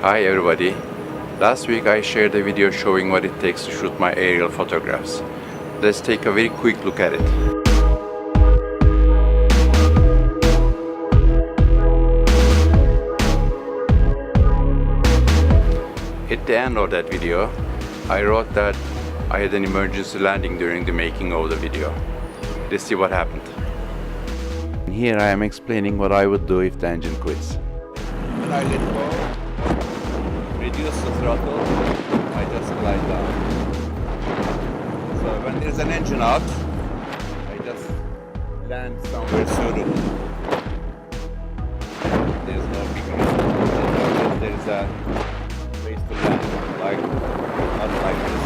Hi everybody. Last week I shared a video showing what it takes to shoot my aerial photographs. Let's take a very quick look at it. At the end of that video, I wrote that I had an emergency landing during the making of the video. Let's see what happened. Here I am explaining what I would do if the engine quits. When I let go, reduce the throttle, I just glide down. So when there's an engine out, I just land somewhere suitable. There's no big reason. There's a place to land, like not like this.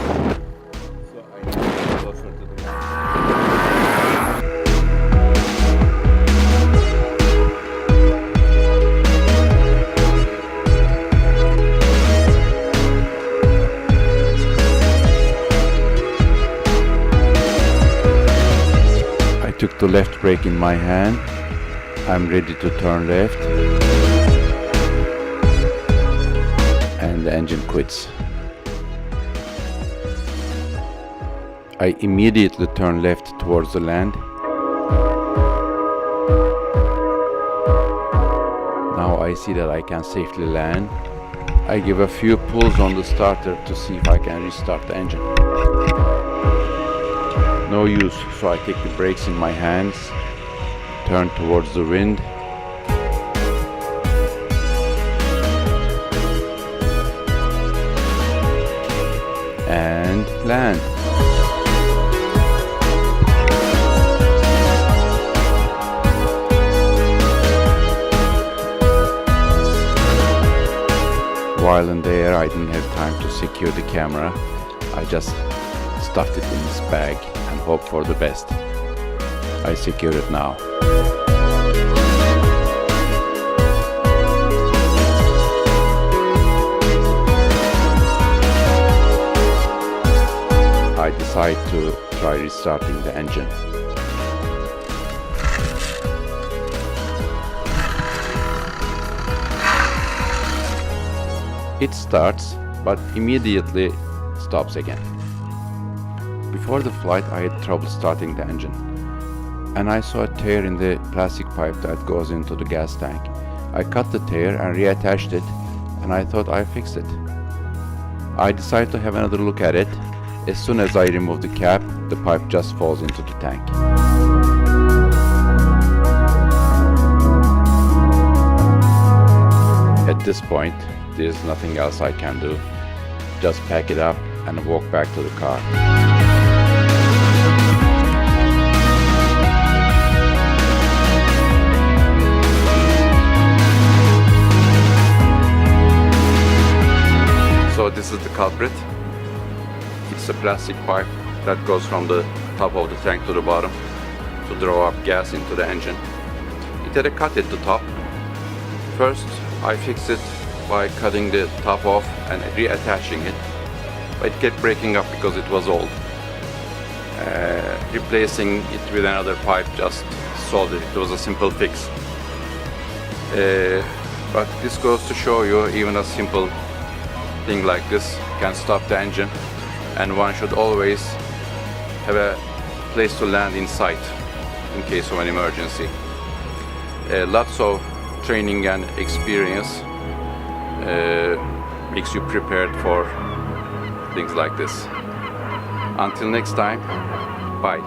So I need to get closer to the ground. I took the left brake in my hand. I'm ready to turn left. And the engine quits. I immediately turn left towards the land. Now I see that I can safely land. I give a few pulls on the starter to see if I can restart the engine. No use, so I take the brakes in my hands, turn towards the wind, and land. While in the air, I didn't have time to secure the camera. I just stuffed it in this bag and hope for the best. I secure it now. I decide to try restarting the engine. It starts, but immediately stops again. Before the flight, I had trouble starting the engine, and I saw a tear in the plastic pipe that goes into the gas tank. I cut the tear and reattached it, and I thought I fixed it. I decided to have another look at it. As soon as I remove the cap, the pipe just falls into the tank. At this point, there's nothing else I can do. Just pack it up and walk back to the car. So this is the culprit. It's a plastic pipe that goes from the top of the tank to the bottom to draw up gas into the engine. It had a cut at the top. First, I fixed it by cutting the top off and reattaching it. But it kept breaking up because it was old. Replacing it with another pipe just solved it. It was a simple fix. But this goes to show you even a simple thing like this can stop the engine, and one should always have a place to land in sight in case of an emergency. Lots of training and experience makes you prepared for things like this. Until next time, bye.